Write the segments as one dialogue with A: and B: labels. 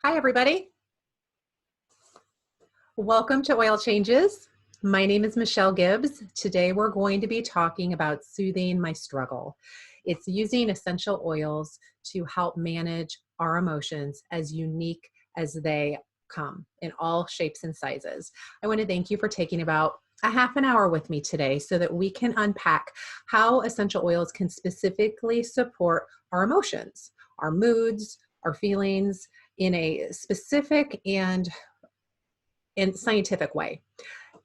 A: Hi, everybody. Welcome to Oil Changes. My name is Michelle Gibbs. Today, we're going to be talking about soothing my struggle. It's using essential oils to help manage our emotions as unique as they come in all shapes and sizes. I want to thank you for taking about a half an hour with me today so that we can unpack how essential oils can specifically support our emotions, our moods, our feelings in a specific and scientific way.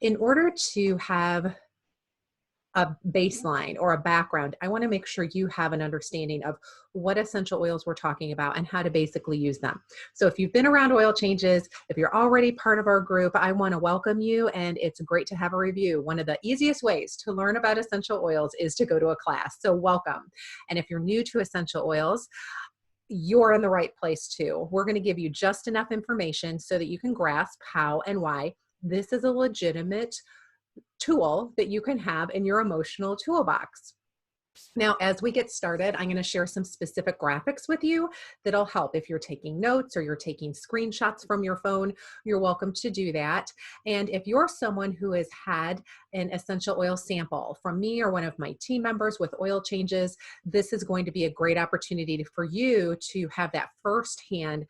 A: In order to have a baseline or a background, I want to make sure you have an understanding of what essential oils we're talking about and how to basically use them. So if you've been around Oil Changes, if you're already part of our group, I want to welcome you, and it's great to have a review. One of the easiest ways to learn about essential oils is to go to a class, so welcome. And if you're new to essential oils, you're in the right place too. We're going to give you just enough information so that you can grasp how and why this is a legitimate tool that you can have in your emotional toolbox. Now, as we get started, I'm going to share some specific graphics with you that'll help. If you're taking notes or you're taking screenshots from your phone, you're welcome to do that. And if you're someone who has had an essential oil sample from me or one of my team members with Oil Changes, this is going to be a great opportunity for you to have that firsthand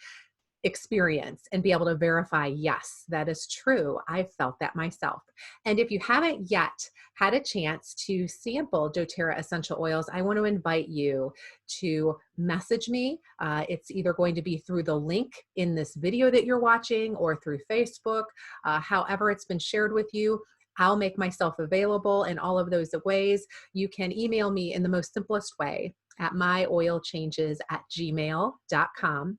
A: experience and be able to verify, yes, that is true. I've felt that myself. And if you haven't yet had a chance to sample doTERRA essential oils, I want to invite you to message me. It's either going to be through the link in this video that you're watching or through Facebook, however it's been shared with you. I'll make myself available in all of those ways. You can email me in the most simplest way at myoilchanges@gmail.com.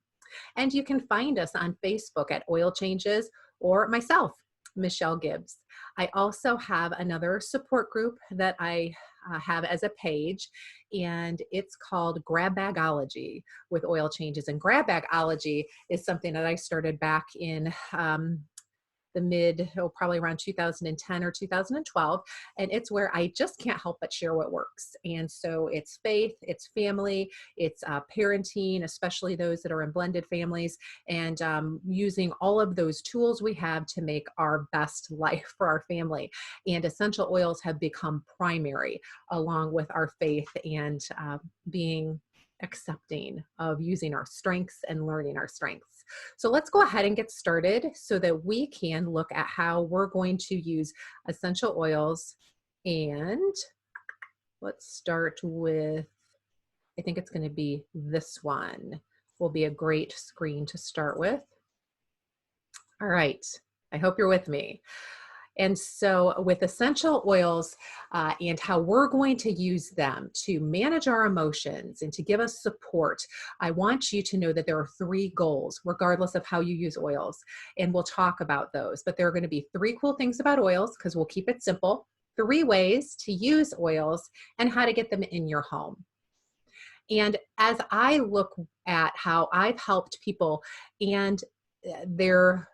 A: And you can find us on Facebook at Oil Changes or myself, Michelle Gibbs. I also have another support group that I have as a page, and it's called Grab Bagology with Oil Changes. And Grab Bagology is something that I started back in probably around 2010 or 2012. And it's where I just can't help but share what works. And so it's faith, it's family, it's parenting, especially those that are in blended families, and using all of those tools we have to make our best life for our family. And essential oils have become primary along with our faith and being accepting of using our strengths and learning our strengths. So let's go ahead and get started so that we can look at how we're going to use essential oils. And let's start with, I think it's going to be this one will be a great screen to start with. All right, I hope you're with me. And so with essential oils and how we're going to use them to manage our emotions and to give us support, I want you to know that there are 3 goals, regardless of how you use oils. And we'll talk about those. But there are going to be 3 cool things about oils, because we'll keep it simple, 3 ways to use oils, and how to get them in your home. And as I look at how I've helped people and their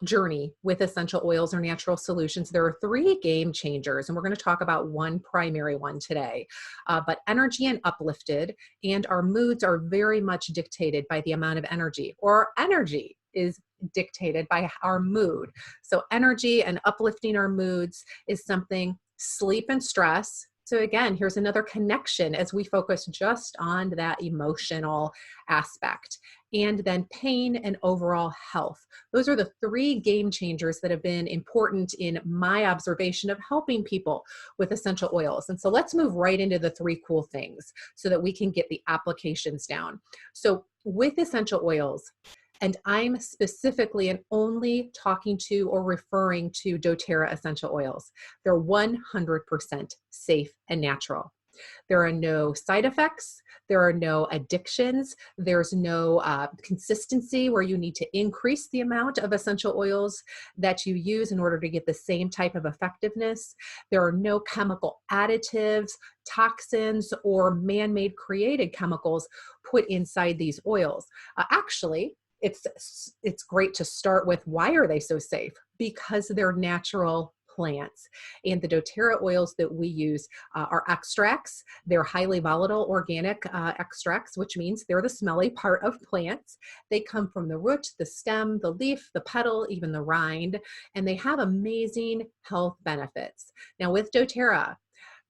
A: journey with essential oils or natural solutions, there are 3 game changers, and we're going to talk about one primary one today. But energy and uplifted, and our moods are very much dictated by the amount of energy, or energy is dictated by our mood. So energy and uplifting our moods is something. Sleep and stress. So again, here's another connection as we focus just on that emotional aspect. And then pain and overall health. Those are the 3 game changers that have been important in my observation of helping people with essential oils. And so let's move right into the 3 cool things so that we can get the applications down. So with essential oils, and I'm specifically and only talking to or referring to doTERRA essential oils, they're 100% safe and natural. There are no side effects. There are no addictions. There's no consistency where you need to increase the amount of essential oils that you use in order to get the same type of effectiveness. There are no chemical additives, toxins, or man-made created chemicals put inside these oils. Actually, it's great to start with, why are they so safe? Because they're natural plants. And the doTERRA oils that we use are extracts. They're highly volatile organic extracts, which means they're the smelly part of plants. They come from the root, the stem, the leaf, the petal, even the rind, and they have amazing health benefits. Now with doTERRA,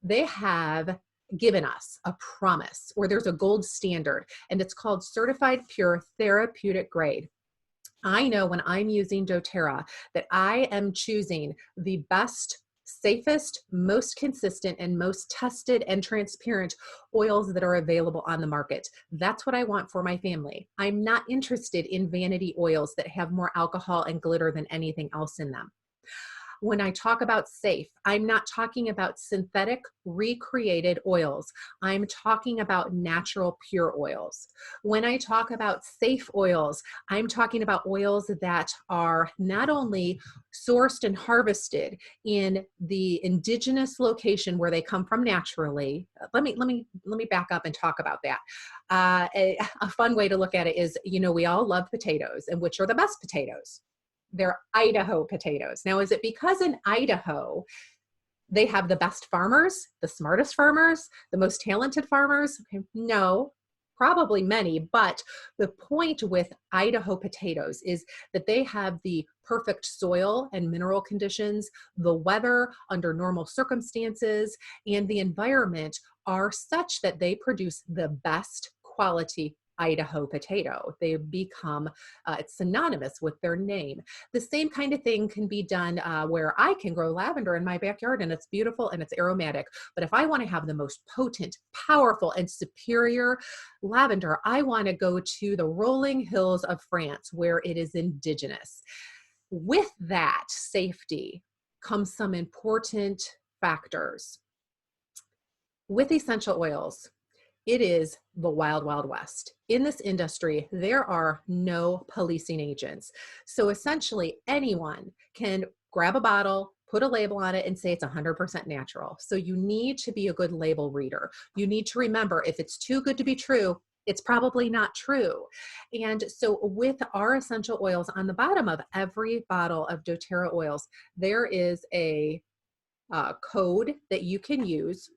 A: they have given us a promise, or there's a gold standard, and it's called Certified Pure Therapeutic Grade. I know when I'm using doTERRA that I am choosing the best, safest, most consistent, and most tested and transparent oils that are available on the market. That's what I want for my family. I'm not interested in vanity oils that have more alcohol and glitter than anything else in them. When I talk about safe, I'm not talking about synthetic recreated oils. I'm talking about natural pure oils. When I talk about safe oils, I'm talking about oils that are not only sourced and harvested in the indigenous location where they come from naturally. Let me back up and talk about that. A fun way to look at it is, we all love potatoes, and which are the best potatoes? They're Idaho potatoes. Now, is it because in Idaho, they have the best farmers, the smartest farmers, the most talented farmers? Okay, no, probably many, but the point with Idaho potatoes is that they have the perfect soil and mineral conditions, the weather under normal circumstances, and the environment are such that they produce the best quality Idaho potato. They become, it's synonymous with their name. The same kind of thing can be done where I can grow lavender in my backyard and it's beautiful and it's aromatic. But if I want to have the most potent, powerful, and superior lavender, I want to go to the rolling hills of France where it is indigenous. With that safety comes some important factors. With essential oils, it is the wild, wild west. In this industry, there are no policing agents. So essentially, anyone can grab a bottle, put a label on it, and say it's 100% natural. So you need to be a good label reader. You need to remember, if it's too good to be true, it's probably not true. And so with our essential oils, on the bottom of every bottle of doTERRA oils, there is a code that you can use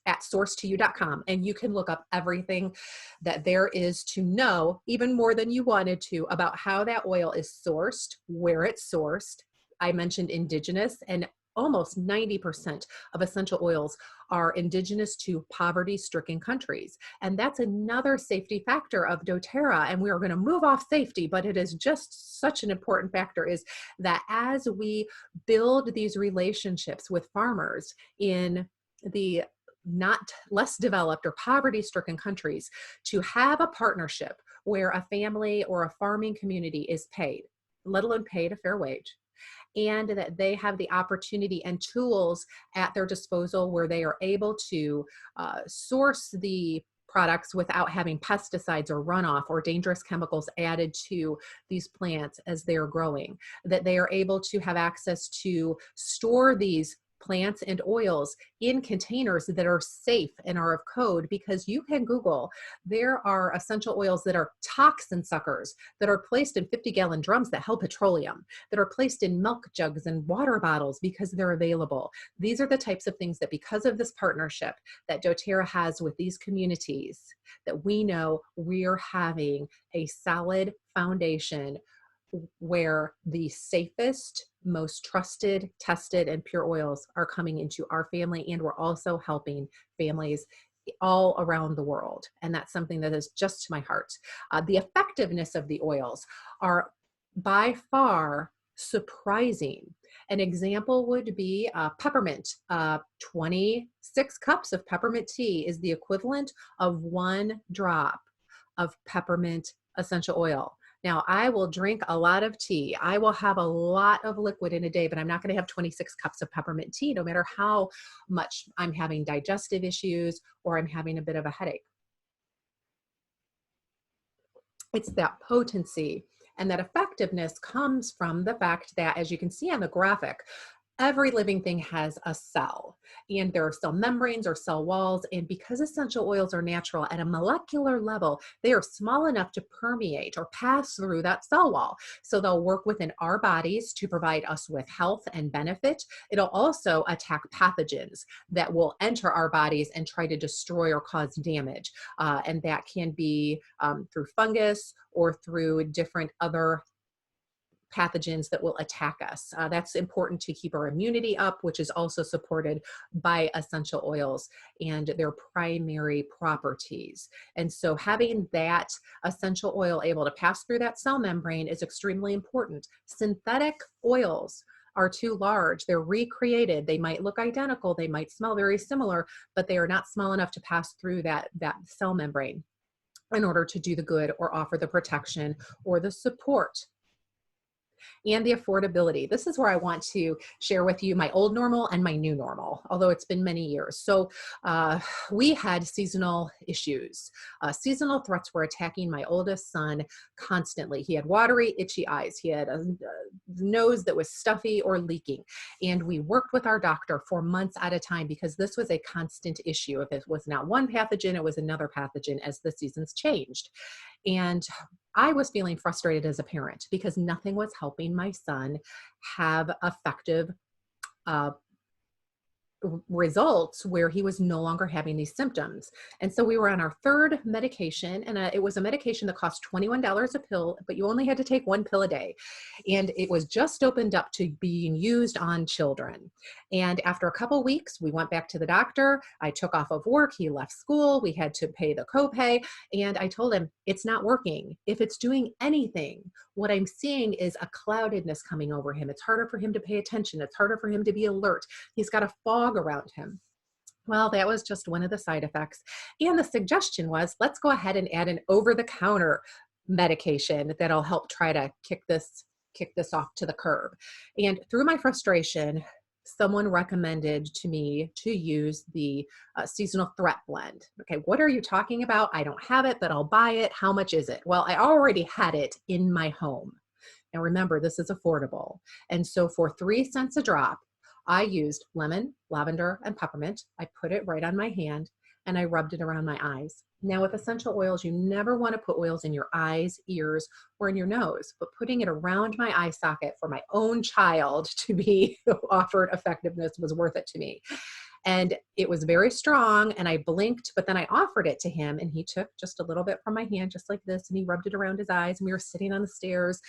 A: at source2u.com, and you can look up everything that there is to know, even more than you wanted to, about how that oil is sourced, where it's sourced. I mentioned indigenous, and almost 90% of essential oils are indigenous to poverty-stricken countries. And that's another safety factor of doTERRA. And we are going to move off safety, but it is just such an important factor, is that as we build these relationships with farmers in the not less developed or poverty-stricken countries, to have a partnership where a family or a farming community is paid, let alone paid a fair wage, and that they have the opportunity and tools at their disposal where they are able to source the products without having pesticides or runoff or dangerous chemicals added to these plants as they're growing, that they are able to have access to store these plants and oils in containers that are safe and are of code, because you can Google, there are essential oils that are toxin suckers that are placed in 50-gallon drums that held petroleum, that are placed in milk jugs and water bottles because they're available. These are the types of things that, because of this partnership that doTERRA has with these communities, that we know we're having a solid foundation where the safest, most trusted, tested, and pure oils are coming into our family, and we're also helping families all around the world. And that's something that is just to my heart. The effectiveness of the oils are by far surprising. An example would be peppermint. 26 cups of peppermint tea is the equivalent of 1 drop of peppermint essential oil. Now, I will drink a lot of tea. I will have a lot of liquid in a day, but I'm not going to have 26 cups of peppermint tea, no matter how much I'm having digestive issues or I'm having a bit of a headache. It's that potency and that effectiveness comes from the fact that, as you can see on the graphic, Every living thing has a cell, and there are cell membranes or cell walls. And because essential oils are natural at a molecular level, they are small enough to permeate or pass through that cell wall. So they'll work within our bodies to provide us with health and benefit. It'll also attack pathogens that will enter our bodies and try to destroy or cause damage. And that can be through fungus or through different other pathogens that will attack us. That's important to keep our immunity up, which is also supported by essential oils and their primary properties. And so having that essential oil able to pass through that cell membrane is extremely important. Synthetic oils are too large. They're recreated. They might look identical. They might smell very similar, but they are not small enough to pass through that cell membrane in order to do the good or offer the protection or the support. And the affordability. This is where I want to share with you my old normal and my new normal, although it's been many years. So we had seasonal issues. Seasonal threats were attacking my oldest son constantly. He had watery, itchy eyes. He had a nose that was stuffy or leaking. And we worked with our doctor for months at a time because this was a constant issue. If it was not one pathogen, it was another pathogen as the seasons changed. And I was feeling frustrated as a parent because nothing was helping my son have effective results where he was no longer having these symptoms. And so we were on our third medication, and it was a medication that cost $21 a pill, but you only had to take one pill a day. And it was just opened up to being used on children. And after a couple of weeks, we went back to the doctor. I took off of work. He left school. We had to pay the copay. And I told him, it's not working. If it's doing anything, what I'm seeing is a cloudedness coming over him. It's harder for him to pay attention. It's harder for him to be alert. He's got a fog around him. Well, that was just one of the side effects. And the suggestion was, let's go ahead and add an over-the-counter medication that'll help try to kick this off to the curb. And through my frustration, someone recommended to me to use the seasonal threat blend. Okay, what are you talking about? I don't have it, but I'll buy it. How much is it? Well, I already had it in my home. Now remember, this is affordable. And so for 3 cents a drop, I used lemon, lavender, and peppermint. I put it right on my hand and I rubbed it around my eyes. Now with essential oils, you never want to put oils in your eyes, ears, or in your nose, but putting it around my eye socket for my own child to be offered effectiveness was worth it to me. And it was very strong, and I blinked, but then I offered it to him and he took just a little bit from my hand, just like this, and he rubbed it around his eyes, and we were sitting on the stairs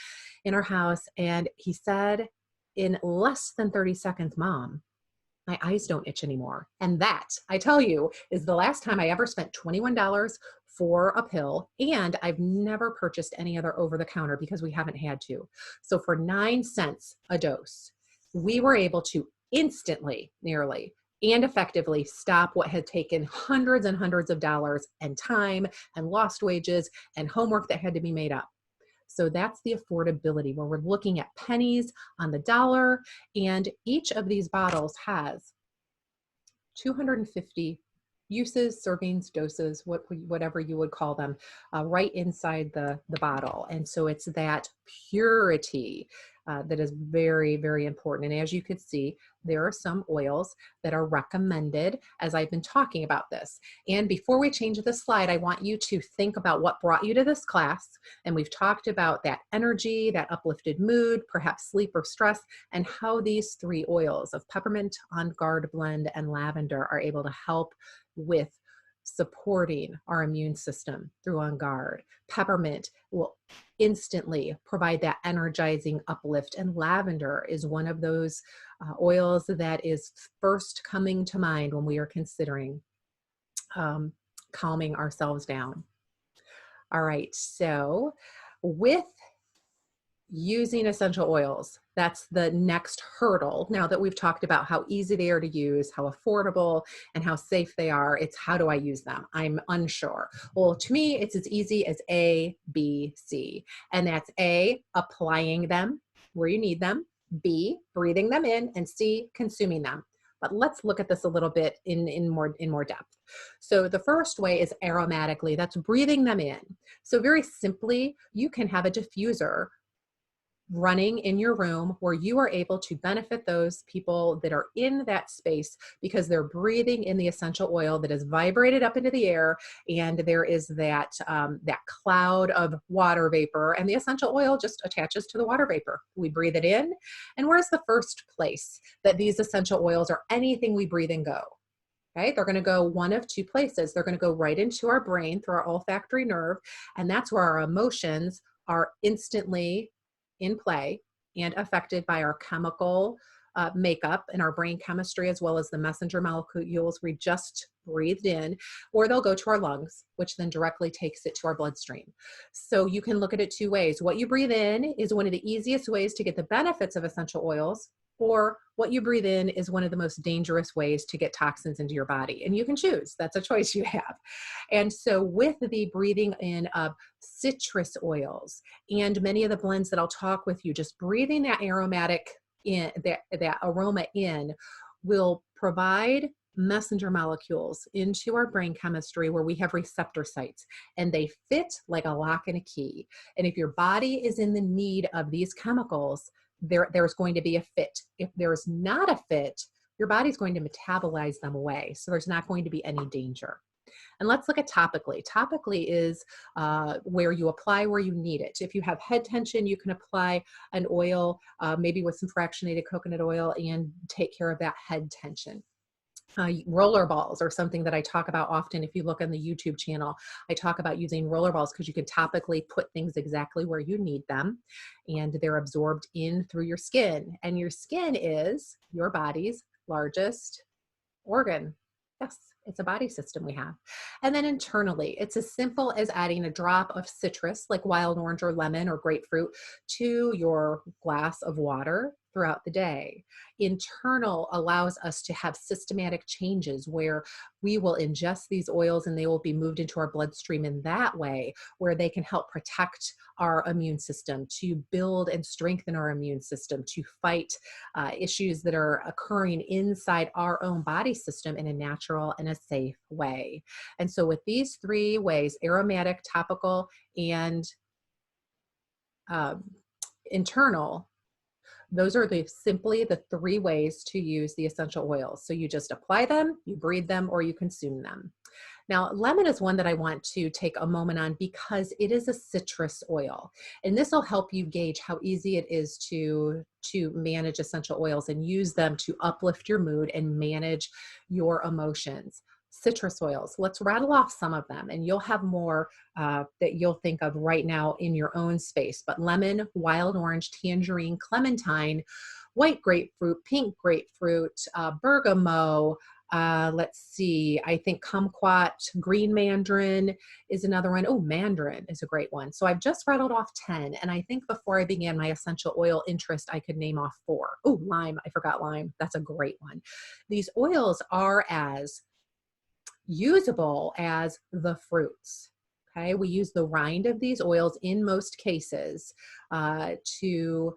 A: in our house, and he said, in less than 30 seconds, Mom, my eyes don't itch anymore. And that, I tell you, is the last time I ever spent $21 for a pill. And I've never purchased any other over-the-counter because we haven't had to. So for 9 cents a dose, we were able to instantly, nearly, and effectively stop what had taken hundreds and hundreds of dollars and time and lost wages and homework that had to be made up. So that's the affordability, where we're looking at pennies on the dollar, and each of these bottles has 250 uses, servings, doses, whatever you would call them, right inside the bottle. And so it's that purity that is very, very important. And as you could see, there are some oils that are recommended as I've been talking about this. And before we change the slide, I want you to think about what brought you to this class. And we've talked about that energy, that uplifted mood, perhaps sleep or stress, and how these 3 oils of peppermint, On Guard blend, and lavender are able to help with supporting our immune system through On Guard. Peppermint will instantly provide that energizing uplift, and lavender is one of those oils that is first coming to mind when we are considering calming ourselves down. All right, so with using essential oils, that's the next hurdle. Now that we've talked about how easy they are to use, how affordable, and how safe they are, it's how do I use them? I'm unsure. Well, to me, it's as easy as A, B, C. And that's A, applying them where you need them, B, breathing them in, and C, consuming them. But let's look at this a little bit in more depth. So the first way is aromatically, that's breathing them in. So very simply, you can have a diffuser running in your room where you are able to benefit those people that are in that space because they're breathing in the essential oil that is vibrated up into the air, and there is that cloud of water vapor, and the essential oil just attaches to the water vapor. We breathe it in, and where's the first place that these essential oils or anything we breathe in go? Okay, they're going to go one of two places. They're going to go right into our brain through our olfactory nerve, and that's where our emotions are instantly in play and affected by our chemical makeup and our brain chemistry, as well as the messenger molecules we just breathed in, or they'll go to our lungs, which then directly takes it to our bloodstream. So you can look at it two ways. What you breathe in is one of the easiest ways to get the benefits of essential oils, or what you breathe in is one of the most dangerous ways to get toxins into your body. And you can choose. That's a choice you have. And so with the breathing in of citrus oils and many of the blends that I'll talk with you, just breathing that aromatic in, that aroma in, will provide messenger molecules into our brain chemistry where we have receptor sites, and they fit like a lock and a key. And if your body is in the need of these chemicals, there's going to be a fit. If there's not a fit, your body's going to metabolize them away. So there's not going to be any danger. And let's look at topically. Topically is where you apply where you need it. If you have head tension, you can apply an oil, maybe with some fractionated coconut oil, and take care of that head tension. Roller balls are something that I talk about often. If you look on the YouTube channel, I talk about using roller balls because you can topically put things exactly where you need them, and they're absorbed in through your skin. And your skin is your body's largest organ. Yes, it's a body system we have. And then internally, it's as simple as adding a drop of citrus, like wild orange or lemon or grapefruit, to your glass of water throughout the day. Internal allows us to have systematic changes where we will ingest these oils and they will be moved into our bloodstream in that way, where they can help protect our immune system, to build and strengthen our immune system, to fight issues that are occurring inside our own body system in a natural and a safe way. And so with these three ways, aromatic, topical, and internal, those are simply the three ways to use the essential oils. So you just apply them, you breathe them, or you consume them. Now, lemon is one that I want to take a moment on because it is a citrus oil. And this will help you gauge how easy it is to manage essential oils and use them to uplift your mood and manage your emotions. Citrus oils, let's rattle off some of them, and you'll have more that you'll think of right now in your own space. But lemon, wild orange, tangerine, clementine, white grapefruit, pink grapefruit, bergamot, let's see, I think kumquat, green mandarin is another one. Oh, mandarin is a great one. So I've just rattled off 10. And I think before I began my essential oil interest, I could name off 4. Oh, lime, I forgot lime. That's a great one. These oils are as usable as the fruits. Okay, we use the rind of these oils in most cases to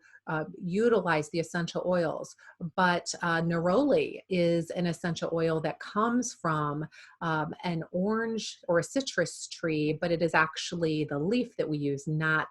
A: utilize the essential oils. But neroli is an essential oil that comes from an orange or a citrus tree, but it is actually the leaf that we use, not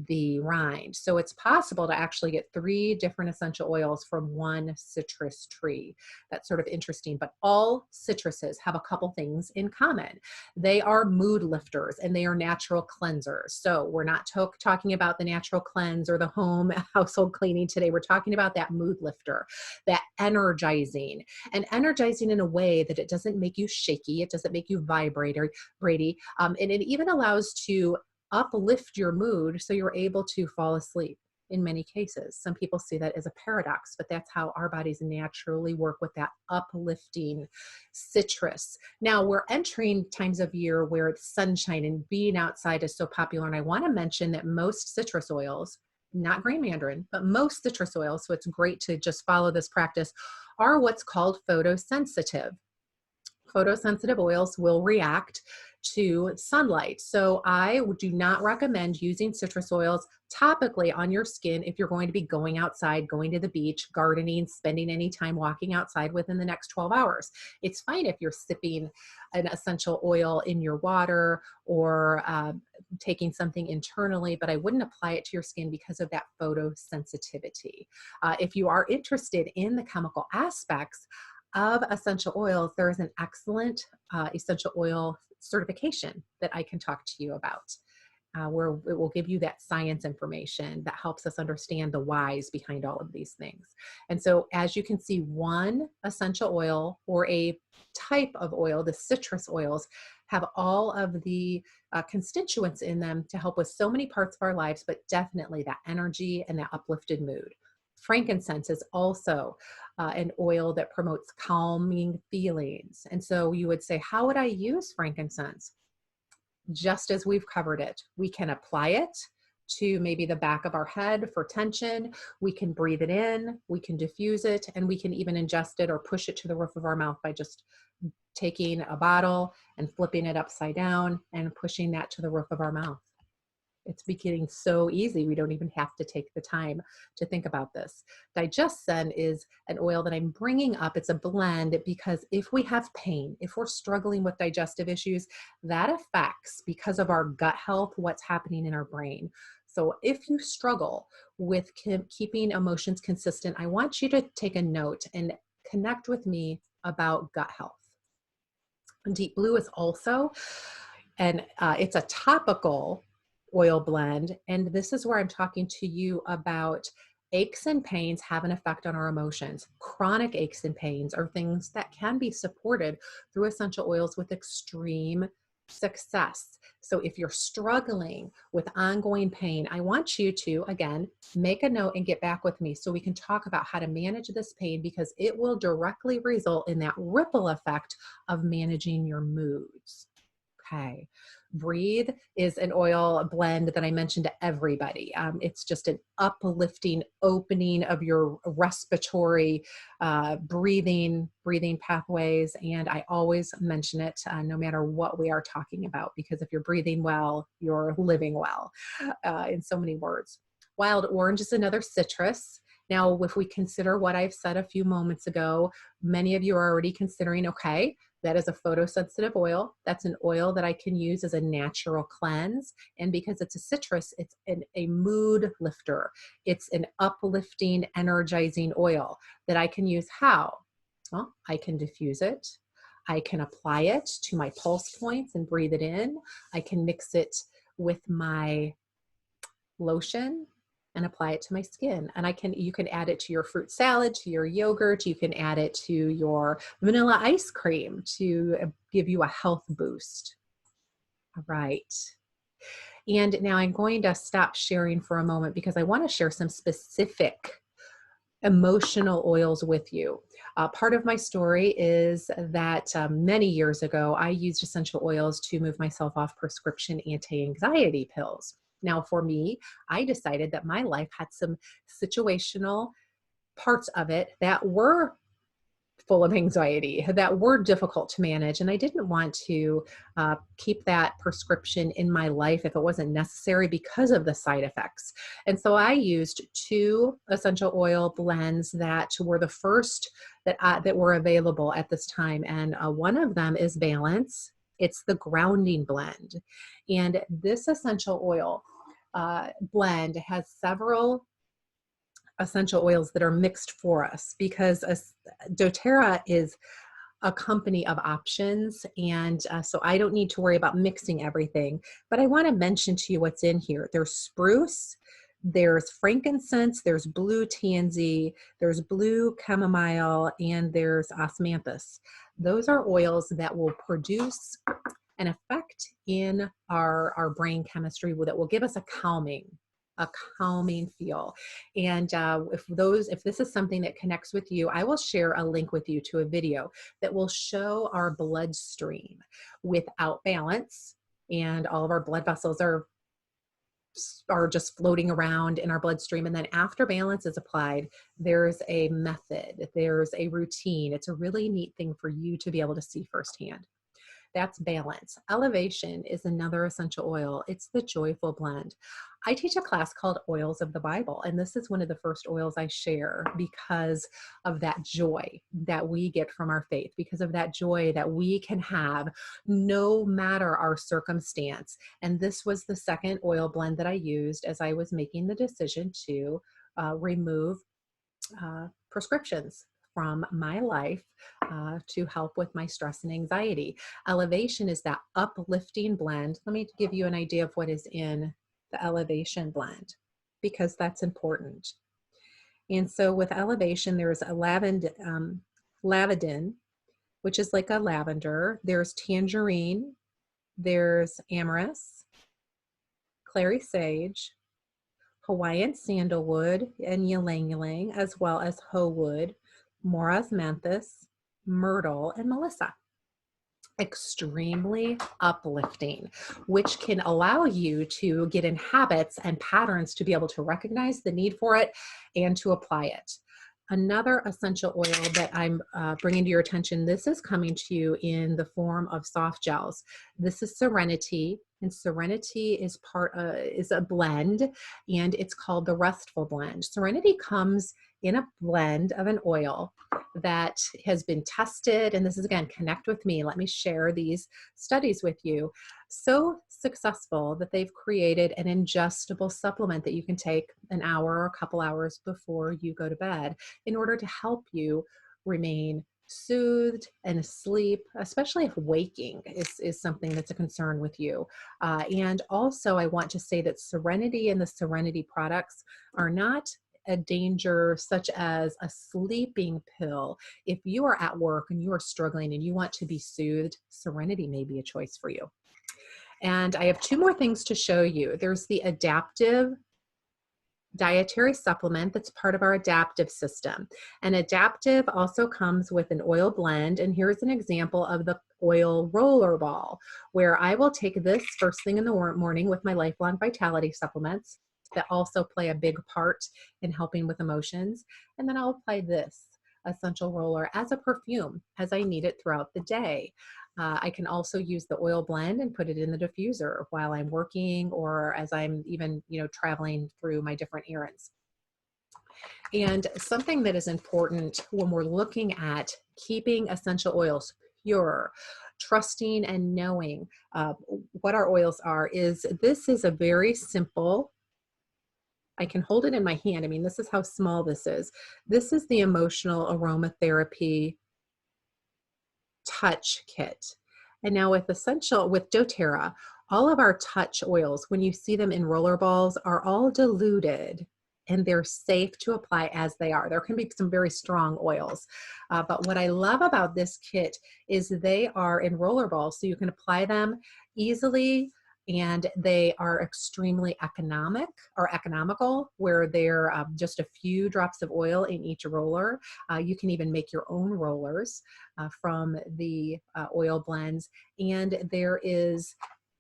A: the rind. So it's possible to actually get 3 different essential oils from one citrus tree. That's sort of interesting, but all citruses have a couple things in common. They are mood lifters and they are natural cleansers. So we're not talking about the natural cleanse or the home household cleaning today. We're talking about that mood lifter, that energizing, and energizing in a way that it doesn't make you shaky. It doesn't make you vibrate or Brady. And it even allows to uplift your mood so you're able to fall asleep in many cases. Some people see that as a paradox, but that's how our bodies naturally work with that uplifting citrus. Now we're entering times of year where it's sunshine and being outside is so popular. And I want to mention that most citrus oils, not green mandarin, but most citrus oils, so it's great to just follow this practice, are what's called photosensitive. Photosensitive oils will react to sunlight. So I do not recommend using citrus oils topically on your skin if you're going to be going outside, going to the beach, gardening, spending any time walking outside within the next 12 hours. It's fine if you're sipping an essential oil in your water or taking something internally, but I wouldn't apply it to your skin because of that photosensitivity. If you are interested in the chemical aspects of essential oils, there is an excellent essential oil certification that I can talk to you about, where it will give you that science information that helps us understand the whys behind all of these things. And so as you can see, one essential oil or a type of oil, the citrus oils, have all of the constituents in them to help with so many parts of our lives, but definitely that energy and that uplifted mood. Frankincense is also an oil that promotes calming feelings. And so you would say, how would I use frankincense? Just as we've covered it, we can apply it to maybe the back of our head for tension. We can breathe it in, we can diffuse it, and we can even ingest it or push it to the roof of our mouth by just taking a bottle and flipping it upside down and pushing that to the roof of our mouth. It's becoming so easy. We don't even have to take the time to think about this. Digestin is an oil that I'm bringing up. It's a blend because if we have pain, if we're struggling with digestive issues, that affects, because of our gut health, what's happening in our brain. So if you struggle with keeping emotions consistent, I want you to take a note and connect with me about gut health. Deep Blue is also, and it's a topical oil blend. And this is where I'm talking to you about aches and pains have an effect on our emotions. Chronic aches and pains are things that can be supported through essential oils with extreme success. So if you're struggling with ongoing pain, I want you to, again, make a note and get back with me so we can talk about how to manage this pain, because it will directly result in that ripple effect of managing your moods. Okay. Breathe is an oil blend that I mentioned to everybody. It's just an uplifting opening of your respiratory breathing pathways. And I always mention it no matter what we are talking about, because if you're breathing well, you're living well, in so many words. Wild orange is another citrus. Now, if we consider what I've said a few moments ago, many of you are already considering, okay, that is a photosensitive oil. That's an oil that I can use as a natural cleanse. And because it's a citrus, it's a mood lifter. It's an uplifting, energizing oil that I can use. How? Well, I can diffuse it. I can apply it to my pulse points and breathe it in. I can mix it with my lotion and apply it to my skin. And you can add it to your fruit salad, to your yogurt. You can add it to your vanilla ice cream to give you a health boost. All right. And now I'm going to stop sharing for a moment because I want to share some specific emotional oils with you. Part of my story is that many years ago, I used essential oils to move myself off prescription anti-anxiety pills. Now, for me, I decided that my life had some situational parts of it that were full of anxiety, that were difficult to manage. And I didn't want to keep that prescription in my life if it wasn't necessary because of the side effects. And so I used 2 essential oil blends that were the first that were available at this time. And one of them is Balance. It's the grounding blend. And this essential oil blend has several essential oils that are mixed for us, because doTERRA is a company of options. And so I don't need to worry about mixing everything, but I want to mention to you what's in here. There's spruce, there's frankincense, there's blue tansy, there's blue chamomile, and there's osmanthus. Those are oils that will produce an effect in our brain chemistry that will give us a calming feel. And if this is something that connects with you, I will share a link with you to a video that will show our bloodstream without balance, and all of our blood vessels are just floating around in our bloodstream. And then after balance is applied, there's a method, there's a routine. It's a really neat thing for you to be able to see firsthand. That's balance. Elevation is another essential oil. It's the joyful blend. I teach a class called Oils of the Bible, and this is one of the first oils I share because of that joy that we get from our faith, because of that joy that we can have no matter our circumstance. And this was the second oil blend that I used as I was making the decision to remove prescriptions from my life to help with my stress and anxiety. Elevation is that uplifting blend. Let me give you an idea of what is in the Elevation blend, because that's important. And so with Elevation, there's a lavandin, which is like a lavender. There's tangerine, there's amorous, clary sage, Hawaiian sandalwood and ylang ylang, as well as hoe wood, more osmanthus, myrtle, and melissa. Extremely uplifting, which can allow you to get in habits and patterns to be able to recognize the need for it and to apply it. Another essential oil that I'm bringing to your attention, this is coming to you in the form of soft gels. This is Serenity, and Serenity is is a blend, and it's called the Restful Blend. Serenity comes in a blend of an oil that has been tested, and this is, again, connect with me. Let me share these studies with you. So successful that they've created an ingestible supplement that you can take an hour or a couple hours before you go to bed in order to help you remain soothed and asleep, especially if waking is something that's a concern with you. And also, I want to say that Serenity and the Serenity products are not a danger such as a sleeping pill. If you are at work and you are struggling and you want to be soothed, Serenity may be a choice for you. And I have two more things to show you. There's the Adaptive dietary supplement that's part of our adaptive system. And adaptive also comes with an oil blend. And here's an example of the oil roller ball, where I will take this first thing in the morning with my lifelong vitality supplements that also play a big part in helping with emotions. And then I'll apply this essential roller as a perfume as I need it throughout the day. I can also use the oil blend and put it in the diffuser while I'm working, or as I'm even, traveling through my different errands. And something that is important when we're looking at keeping essential oils pure, trusting and knowing what our oils are, is this is a very simple, I can hold it in my hand. I mean, this is how small this is. This is the emotional aromatherapy touch kit. And now with doTERRA, all of our touch oils, when you see them in roller balls, are all diluted and they're safe to apply as they are. There can be some very strong oils. But what I love about this kit is they are in roller balls, so you can apply them easily, and they are extremely economical, where they're just a few drops of oil in each roller. You can even make your own rollers from the oil blends. And there is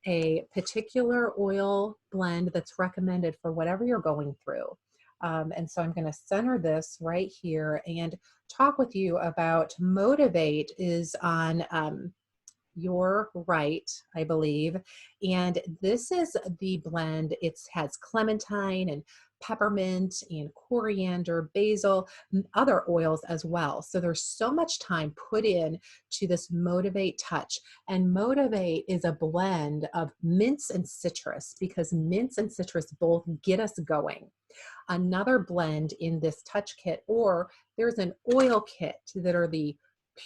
A: a particular oil blend that's recommended for whatever you're going through. And so I'm going to center this right here and talk with you about Motivate is on your right, I believe. And this is the blend. It has clementine and peppermint and coriander, basil, and other oils as well. So there's so much time put in to this Motivate touch. And Motivate is a blend of mints and citrus, because mints and citrus both get us going. Another blend in this touch kit, or there's an oil kit that are the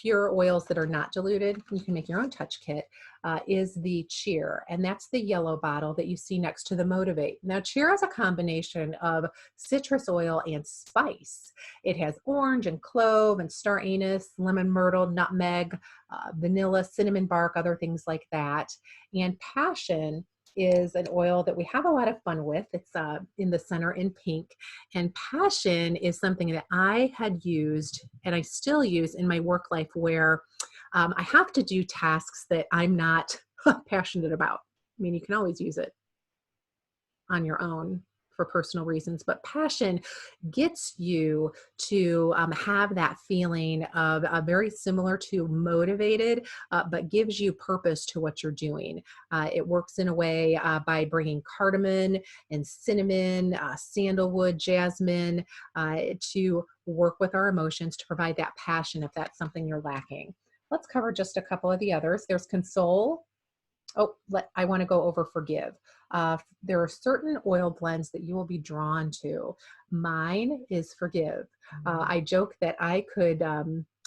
A: pure oils that are not diluted, you can make your own touch kit, is the Cheer. And that's the yellow bottle that you see next to the Motivate. Now, Cheer is a combination of citrus oil and spice. It has orange and clove and star anise, lemon myrtle, nutmeg, vanilla, cinnamon bark, other things like that. And Passion is an oil that we have a lot of fun with. It's in the center in pink. And Passion is something that I had used and I still use in my work life, where I have to do tasks that I'm not passionate about. I mean, you can always use it on your own, for personal reasons, but passion gets you to have that feeling of very similar to motivated, but gives you purpose to what you're doing. It works in a way by bringing cardamom and cinnamon, sandalwood, jasmine, to work with our emotions to provide that passion if that's something you're lacking. Let's cover just a couple of the others. There's console. Oh, I want to go over forgive. There are certain oil blends that you will be drawn to. Mine is forgive. I joke that I could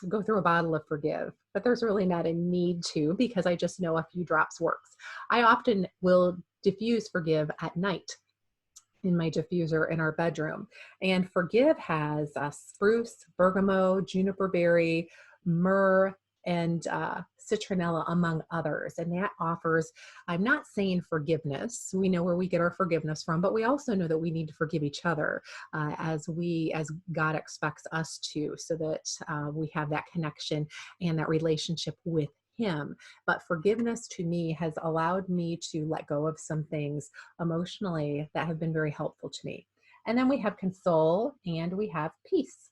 A: go through a bottle of forgive, but there's really not a need to because I just know a few drops works. I often will diffuse forgive at night in my diffuser in our bedroom. And forgive has spruce, bergamot, juniper berry, myrrh, and citronella, among others. And that offers, I'm not saying forgiveness. We know where we get our forgiveness from, but we also know that we need to forgive each other as God expects us to, so that we have that connection and that relationship with Him. But forgiveness to me has allowed me to let go of some things emotionally that have been very helpful to me. And then we have console and we have peace.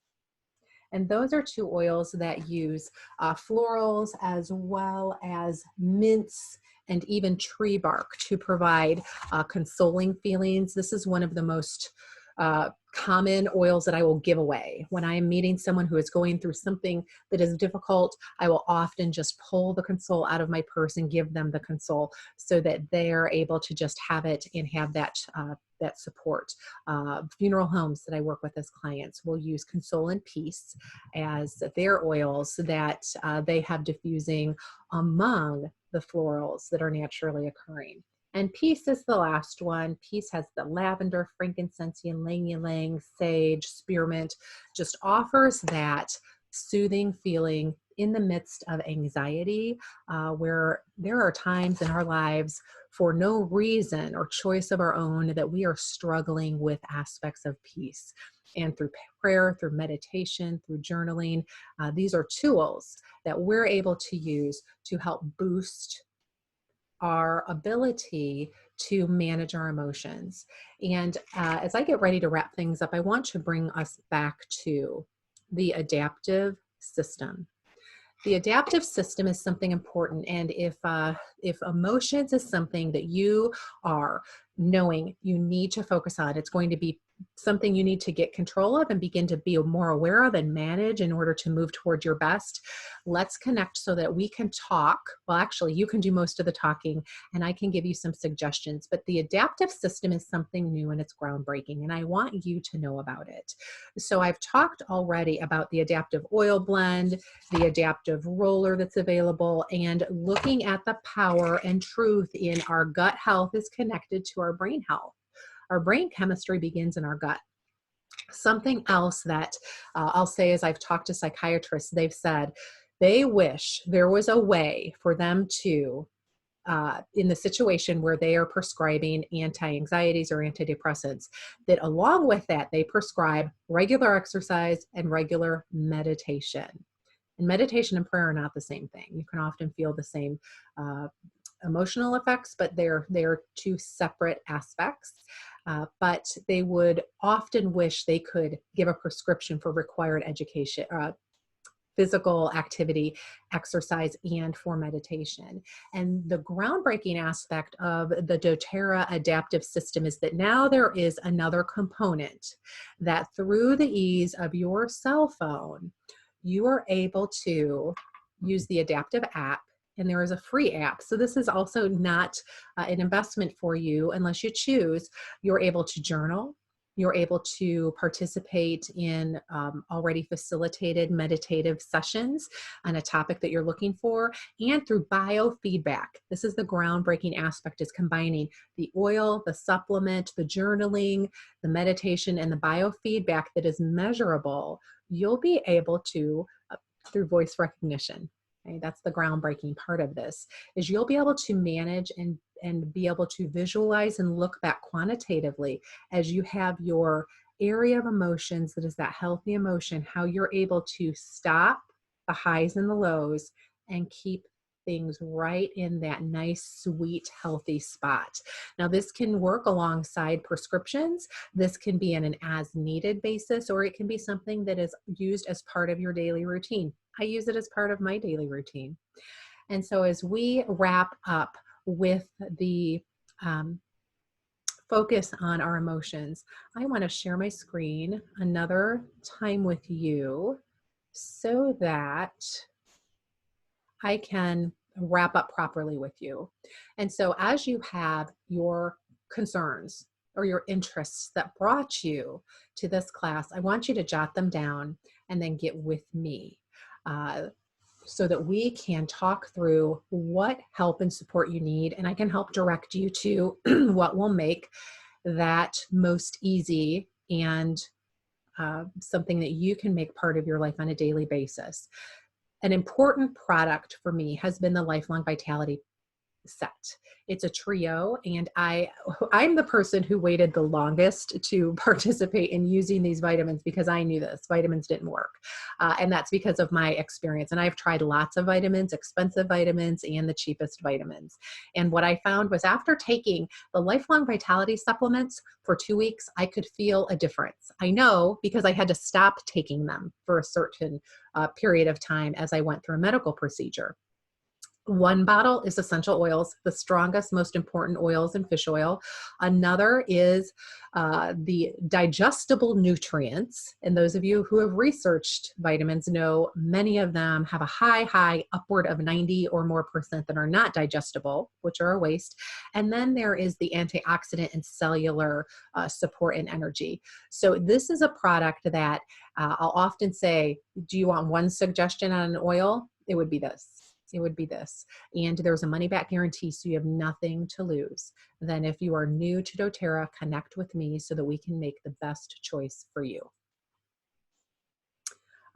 A: And those are two oils that use florals as well as mints and even tree bark to provide consoling feelings. This is one of the most common oils that I will give away. When I am meeting someone who is going through something that is difficult, I will often just pull the console out of my purse and give them the console so that they are able to just have it and have that that support. Funeral homes that I work with as clients will use console and peace as their oils that they have diffusing among the florals that are naturally occurring. And peace is the last one. Peace has the lavender, frankincense, ylang ylang, sage, spearmint, just offers that soothing feeling in the midst of anxiety, where there are times in our lives for no reason or choice of our own that we are struggling with aspects of peace. And through prayer, through meditation, through journaling, these are tools that we're able to use to help boost our ability to manage our emotions. And as I get ready to wrap things up, I want to bring us back to the adaptive system. The adaptive system is something important, and if emotions is something that you are knowing you need to focus on, it's going to be something you need to get control of and begin to be more aware of and manage in order to move toward your best. Let's connect so that we can talk. Well, actually, you can do most of the talking and I can give you some suggestions, but the adaptive system is something new and it's groundbreaking, and I want you to know about it. So I've talked already about the adaptive oil blend, the adaptive roller that's available, and looking at the power and truth in our gut health is connected to our brain health. Our brain chemistry begins in our gut. Something else that I'll say is I've talked to psychiatrists, they've said they wish there was a way for them to, in the situation where they are prescribing anti-anxieties or antidepressants, that along with that, they prescribe regular exercise and regular meditation. And meditation and prayer are not the same thing. You can often feel the same emotional effects, but they're two separate aspects. But they would often wish they could give a prescription for required education, physical activity, exercise, and for meditation. And the groundbreaking aspect of the doTERRA adaptive system is that now there is another component that through the ease of your cell phone, you are able to use the adaptive app, and there is a free app. So this is also not an investment for you unless you choose. You're able to journal. You're able to participate in already facilitated meditative sessions on a topic that you're looking for, and through biofeedback. This is the groundbreaking aspect, is combining the oil, the supplement, the journaling, the meditation, and the biofeedback that is measurable. You'll be able to, through voice recognition. Okay, that's the groundbreaking part of this, is you'll be able to manage and be able to visualize and look back quantitatively as you have your area of emotions that is that healthy emotion, how you're able to stop the highs and the lows and keep things right in that nice, sweet, healthy spot. Now, this can work alongside prescriptions. This can be on an as needed basis, or it can be something that is used as part of your daily routine. I use it as part of my daily routine. And so as we wrap up with the focus on our emotions, I want to share my screen another time with you so that I can wrap up properly with you. And so as you have your concerns or your interests that brought you to this class, I want you to jot them down and then get with me. So that we can talk through what help and support you need, and I can help direct you to what will make that most easy and something that you can make part of your life on a daily basis. An important product for me has been the Lifelong Vitality set. It's a trio, and I'm the person who waited the longest to participate in using these vitamins because I knew this vitamins didn't work, and that's because of my experience. And I've tried lots of vitamins, expensive vitamins, and the cheapest vitamins. And what I found was after taking the Lifelong Vitality supplements for 2 weeks, I could feel a difference. I know because I had to stop taking them for a certain period of time as I went through a medical procedure. One bottle is essential oils, the strongest, most important oils and fish oil. Another is the digestible nutrients. And those of you who have researched vitamins know many of them have a high, upward of 90 or more percent that are not digestible, which are a waste. And then there is the antioxidant and cellular support and energy. So this is a product that I'll often say, do you want one suggestion on an oil? It would be this. It would be this. And there's a money back guarantee, so you have nothing to lose. Then if you are new to doTERRA, connect with me so that we can make the best choice for you.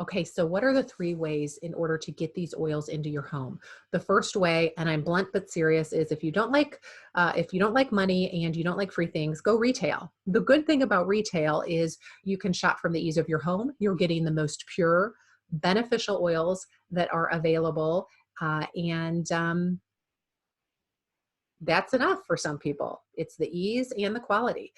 A: Okay, so what are the 3 ways in order to get these oils into your home? The first way, and I'm blunt but serious, is if you don't like money and you don't like free things, go retail. The good thing about retail is you can shop from the ease of your home. You're getting the most pure, beneficial oils that are available. And that's enough for some people. It's the ease and the quality.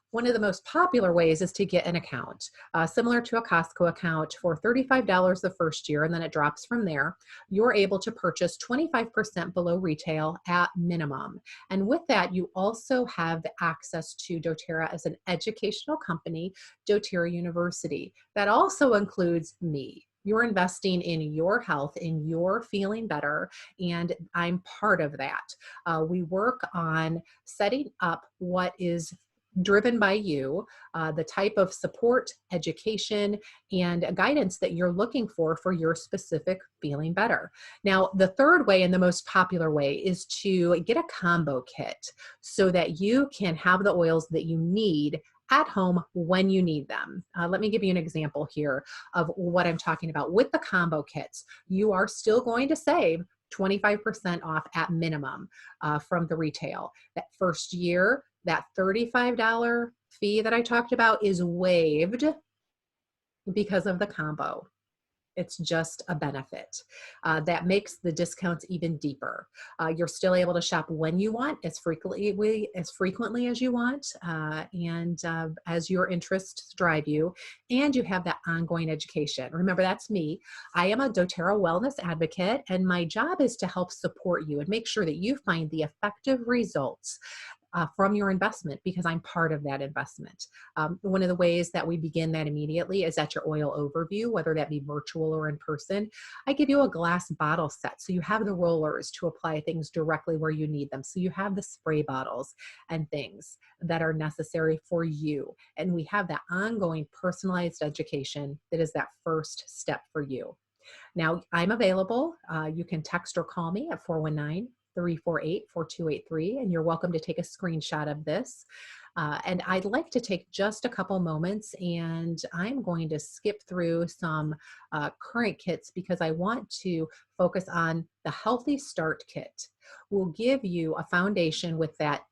A: One of the most popular ways is to get an account, similar to a Costco account for $35 the first year, and then it drops from there. You're able to purchase 25% below retail at minimum. And with that, you also have access to doTERRA as an educational company, doTERRA University. That also includes me. You're investing in your health, in your feeling better, and I'm part of that. We work on setting up what is driven by you, the type of support, education, and guidance that you're looking for your specific feeling better. Now, the third way and the most popular way is to get a combo kit so that you can have the oils that you need at home when you need them. Let me give you an example here of what I'm talking about. With the combo kits, you are still going to save 25% off at minimum from the retail. That first year, that $35 fee that I talked about is waived because of the combo. It's just a benefit that makes the discounts even deeper. You're still able to shop when you want, as frequently as you want, and as your interests drive you, and you have that ongoing education. Remember, that's me. I am a doTERRA wellness advocate, and my job is to help support you and make sure that you find the effective results from your investment, because I'm part of that investment. One of the ways that we begin that immediately is at your oil overview, whether that be virtual or in person. I give you a glass bottle set, so you have the rollers to apply things directly where you need them. So you have the spray bottles and things that are necessary for you. And we have that ongoing personalized education that is that first step for you. Now, I'm available. You can text or call me at 419-348-4283, and you're welcome to take a screenshot of this. And I'd like to take just a couple moments, and I'm going to skip through some current kits because I want to focus on the Healthy Start Kit. We'll give you a foundation with that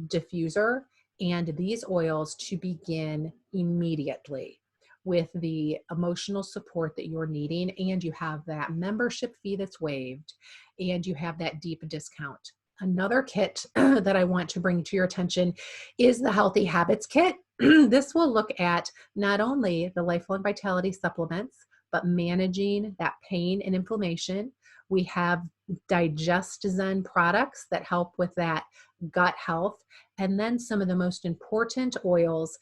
A: diffuser and these oils to begin immediately. with the emotional support that you're needing, and you have that membership fee that's waived, and you have that deep discount. Another kit that I want to bring to your attention is the Healthy Habits Kit. This will look at not only the Lifelong Vitality supplements, but managing that pain and inflammation. We have Digest Zen products that help with that gut health. And then some of the most important oils,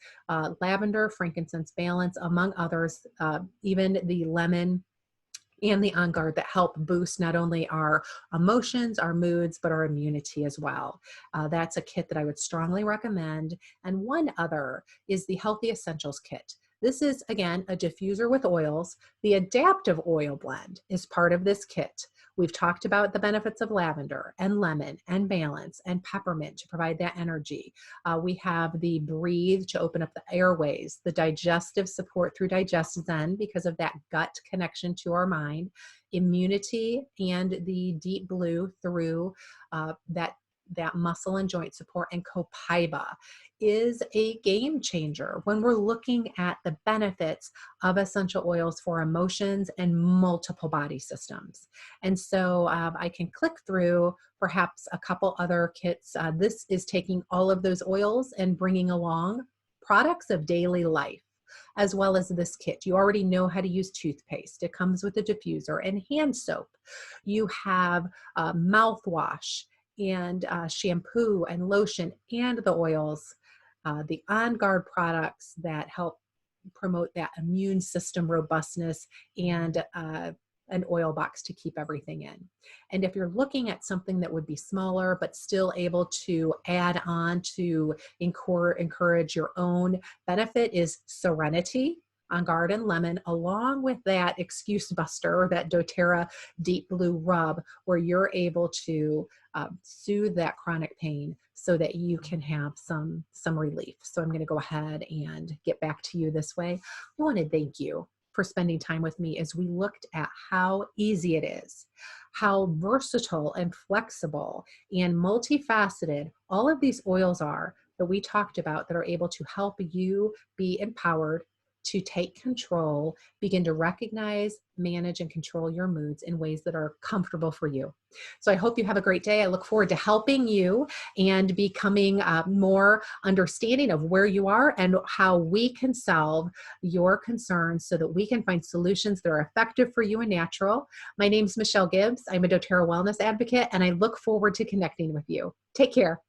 A: lavender, frankincense balance, among others, even the lemon and the On Guard, that help boost not only our emotions, our moods, but our immunity as well. That's a kit that I would strongly recommend. And one other is the Healthy Essentials Kit. This is, again, a diffuser with oils. The adaptive oil blend is part of this kit. We've talked about the benefits of lavender and lemon and balance and peppermint to provide that energy. We have the breathe to open up the airways, the digestive support through Digest Zen because of that gut connection to our mind, immunity, and the deep blue through that muscle and joint support. And Copaiba is a game changer when we're looking at the benefits of essential oils for emotions and multiple body systems. And so I can click through perhaps a couple other kits. This is taking all of those oils and bringing along products of daily life, as well as this kit. You already know how to use toothpaste. It comes with a diffuser and hand soap. You have mouthwash and shampoo and lotion and the oils, the On Guard products that help promote that immune system robustness, and an oil box to keep everything in. And if you're looking at something that would be smaller, but still able to add on to encourage your own benefit, is Serenity, On Guard and lemon, along with that excuse buster, that doTERRA deep blue rub, where you're able to soothe that chronic pain so that you can have some relief. So I'm going to go ahead and get back to you this way. I want to thank you for spending time with me as we looked at how easy it is, how versatile and flexible and multifaceted all of these oils are that we talked about, that are able to help you be empowered to take control, begin to recognize, manage, and control your moods in ways that are comfortable for you. So I hope you have a great day. I look forward to helping you and becoming more understanding of where you are and how we can solve your concerns so that we can find solutions that are effective for you and natural. My name is Michelle Gibbs. I'm a doTERRA wellness advocate, and I look forward to connecting with you. Take care.